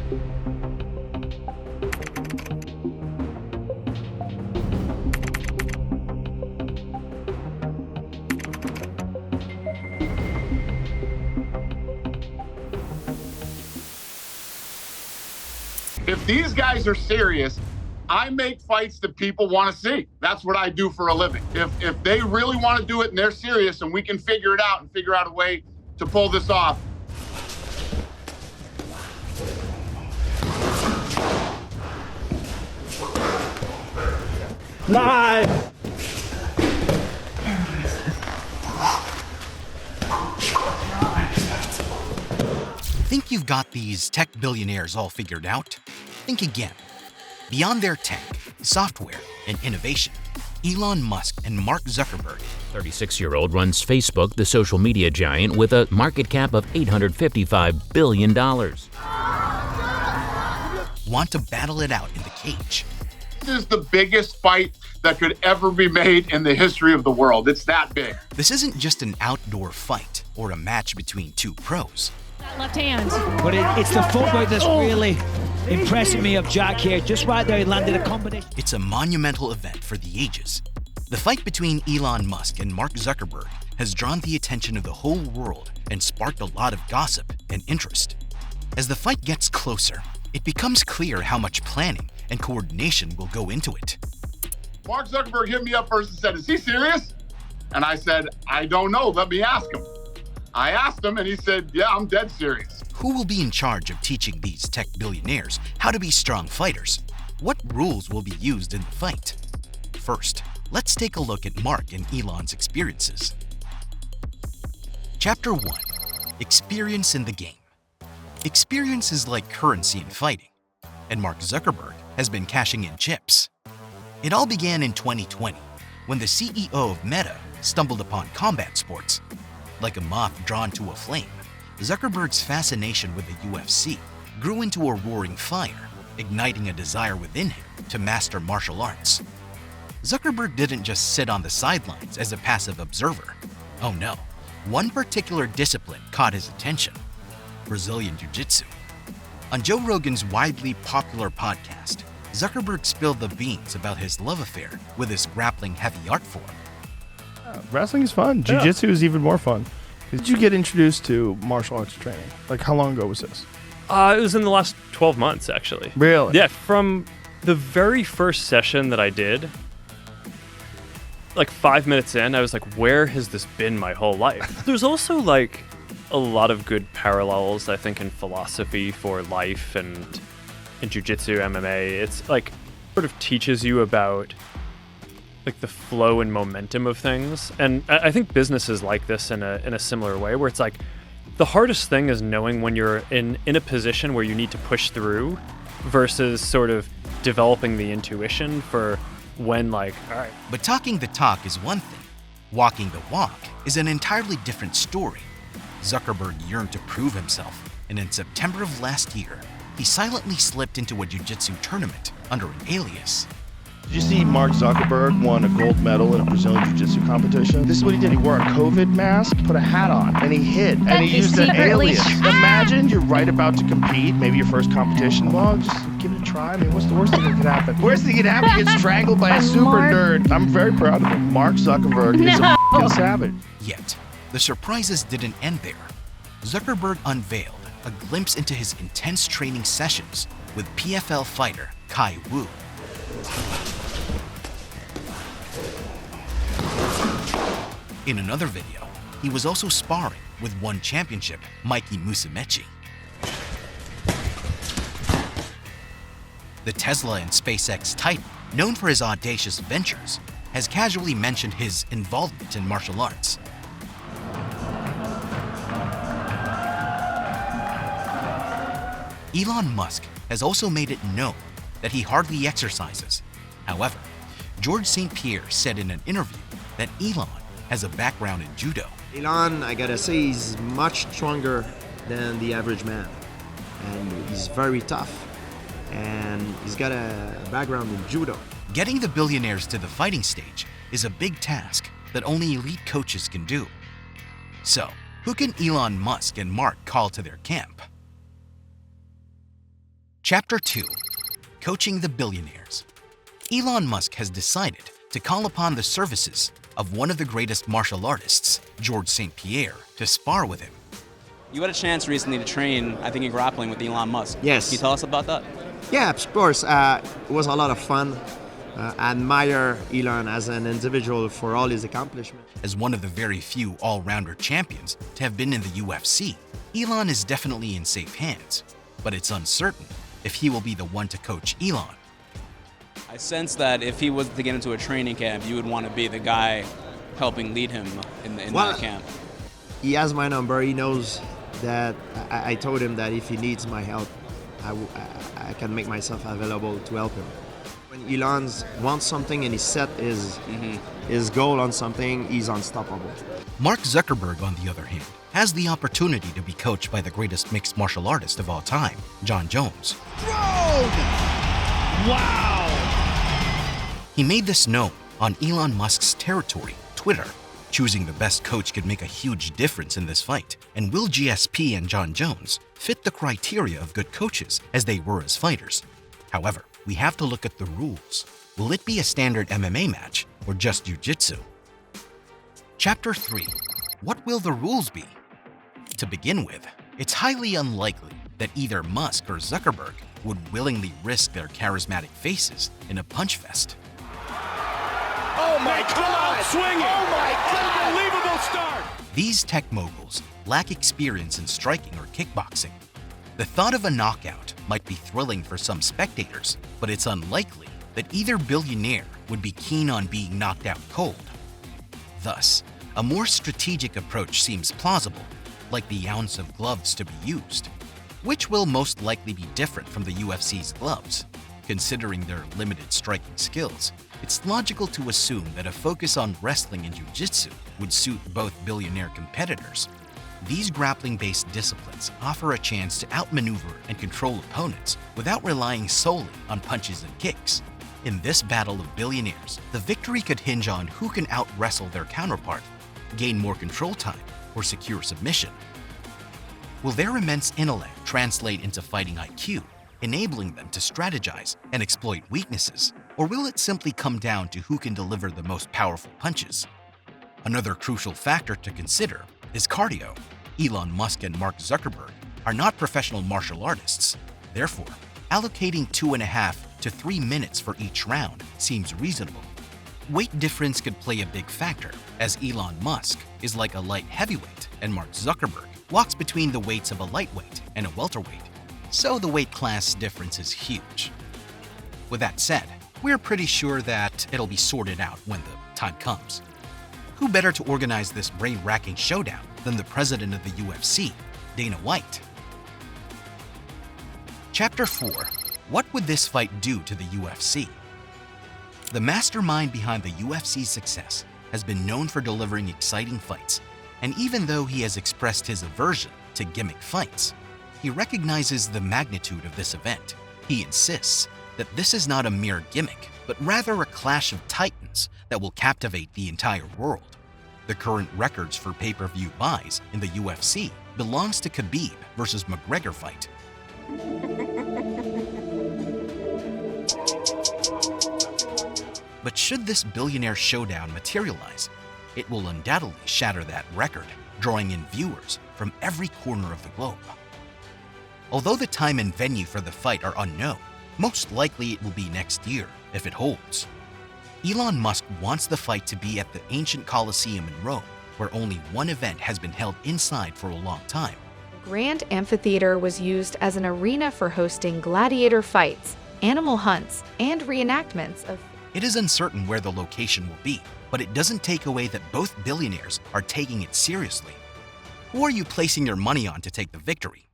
If these guys are serious, I make fights that people want to see. That's what I do for a living. If they really want to do it and they're serious and we can figure it out and figure out a way to pull this off. Live! Think you've got these tech billionaires all figured out? Think again. Beyond their tech, software, and innovation, Elon Musk and Mark Zuckerberg, 36-year-old, runs Facebook, the social media giant, with a market cap of $855 billion. Want to battle it out in the cage. This is the biggest fight that could ever be made in the history of the world. It's that big. This isn't just an outdoor fight or a match between two pros. That left hand. But it's the footwork that's really impressing me of Jack here. Just right there, he landed a combination. It's a monumental event for the ages. The fight between Elon Musk and Mark Zuckerberg has drawn the attention of the whole world and sparked a lot of gossip and interest. As the fight gets closer, it becomes clear how much planning and coordination will go into it. Mark Zuckerberg hit me up first and said, "Is he serious?" And I said, "I don't know. Let me ask him." I asked him and he said, "Yeah, I'm dead serious." Who will be in charge of teaching these tech billionaires how to be strong fighters? What rules will be used in the fight? First, let's take a look at Mark and Elon's experiences. Chapter 1. Experience in the game. Experience is like currency in fighting, and Mark Zuckerberg has been cashing in chips. It all began in 2020, when the CEO of Meta stumbled upon combat sports. Like a moth drawn to a flame, Zuckerberg's fascination with the UFC grew into a roaring fire, igniting a desire within him to master martial arts. Zuckerberg didn't just sit on the sidelines as a passive observer. Oh no, one particular discipline caught his attention: Brazilian Jiu-Jitsu. On Joe Rogan's widely popular podcast, Zuckerberg spilled the beans about his love affair with this grappling heavy art form. Wrestling is fun. Jiu-Jitsu is even more fun. Did you get introduced to martial arts training? Like, how long ago was this? It was in the last 12 months, actually. Really? Yeah, from the very first session that I did, like 5 minutes in, I was like, where has this been my whole life? There's also, like, a lot of good parallels, I think, in philosophy for life and in jiu-jitsu, MMA. It's, like, sort of teaches you about like the flow and momentum of things. And I think business is like this in a similar way, where it's like the hardest thing is knowing when you're in a position where you need to push through versus sort of developing the intuition for when, like, all right. But talking the talk is one thing. Walking the walk is an entirely different story. Zuckerberg yearned to prove himself, and in September of last year, he silently slipped into a jiu-jitsu tournament under an alias. Did you see Mark Zuckerberg won a gold medal in a Brazilian Jiu-Jitsu competition? This is what he did. He wore a COVID mask, put a hat on, and he hid. And he used an alias. Imagine you're right about to compete, maybe your first competition. Well, just give it a try. I mean, what's the worst thing that could happen? Worst thing that could happen, you get strangled by a super nerd. I'm very proud of him. Mark Zuckerberg is a f***ing savage. Yet, the surprises didn't end there. Zuckerberg unveiled a glimpse into his intense training sessions with PFL fighter Kai Wu. In another video, he was also sparring with one championship Mikey Musumeci. The Tesla and SpaceX titan, known for his audacious ventures, has casually mentioned his involvement in martial arts. Elon Musk has also made it known that he hardly exercises. However, George St. Pierre said in an interview that Elon has a background in judo. Elon, I gotta say, he's much stronger than the average man. And he's very tough. And he's got a background in judo. Getting the billionaires to the fighting stage is a big task that only elite coaches can do. So, who can Elon Musk and Mark call to their camp? Chapter 2. Coaching the Billionaires. Elon Musk has decided to call upon the services of one of the greatest martial artists, Georges St. Pierre, to spar with him. You had a chance recently to train, I think, in grappling with Elon Musk. Yes. Can you tell us about that? Yeah, of course. It was a lot of fun. I admire Elon as an individual for all his accomplishments. As one of the very few all-rounder champions to have been in the UFC, Elon is definitely in safe hands, but it's uncertain if he will be the one to coach Elon. I sense that if he was to get into a training camp, you would want to be the guy helping lead him in that camp. He has my number. He knows that I told him that if he needs my help, I can make myself available to help him. When Elon wants something and he set his goal on something, he's unstoppable. Mark Zuckerberg, on the other hand, has the opportunity to be coached by the greatest mixed martial artist of all time, Jon Jones. Wow! He made this known on Elon Musk's territory, Twitter. Choosing the best coach could make a huge difference in this fight, and will GSP and Jon Jones fit the criteria of good coaches as they were as fighters? However, we have to look at the rules. Will it be a standard MMA match or just jiu-jitsu? Chapter 3. What will the rules be? To begin with, it's highly unlikely that either Musk or Zuckerberg would willingly risk their charismatic faces in a punch fest. Oh my God! Swinging! Oh my God! Unbelievable start! These tech moguls lack experience in striking or kickboxing. The thought of a knockout might be thrilling for some spectators, but it's unlikely that either billionaire would be keen on being knocked out cold. Thus, a more strategic approach seems plausible, like the ounce of gloves to be used, which will most likely be different from the UFC's gloves. Considering their limited striking skills, it's logical to assume that a focus on wrestling and jiu-jitsu would suit both billionaire competitors. These grappling-based disciplines offer a chance to outmaneuver and control opponents without relying solely on punches and kicks. In this battle of billionaires, the victory could hinge on who can out-wrestle their counterpart, gain more control time, or secure submission. Will their immense intellect translate into fighting IQ, enabling them to strategize and exploit weaknesses? Or will it simply come down to who can deliver the most powerful punches? Another crucial factor to consider is cardio. Elon Musk and Mark Zuckerberg are not professional martial artists. Therefore, allocating 2.5 to 3 minutes for each round seems reasonable. Weight difference could play a big factor, as Elon Musk is like a light heavyweight and Mark Zuckerberg walks between the weights of a lightweight and a welterweight. So the weight class difference is huge. With that said, we're pretty sure that it'll be sorted out when the time comes. Who better to organize this brain-racking showdown than the president of the UFC, Dana White? Chapter 4. What would this fight do to the UFC? The mastermind behind the UFC's success has been known for delivering exciting fights, and even though he has expressed his aversion to gimmick fights, he recognizes the magnitude of this event. He insists that this is not a mere gimmick, but rather a clash of titans that will captivate the entire world. The current records for pay-per-view buys in the UFC belongs to Khabib versus McGregor fight. But should this billionaire showdown materialize, it will undoubtedly shatter that record, drawing in viewers from every corner of the globe. Although the time and venue for the fight are unknown, most likely it will be next year if it holds. Elon Musk wants the fight to be at the ancient Colosseum in Rome, where only one event has been held inside for a long time. The Grand Amphitheater was used as an arena for hosting gladiator fights, animal hunts, and reenactments of... It is uncertain where the location will be, but it doesn't take away that both billionaires are taking it seriously. Who are you placing your money on to take the victory?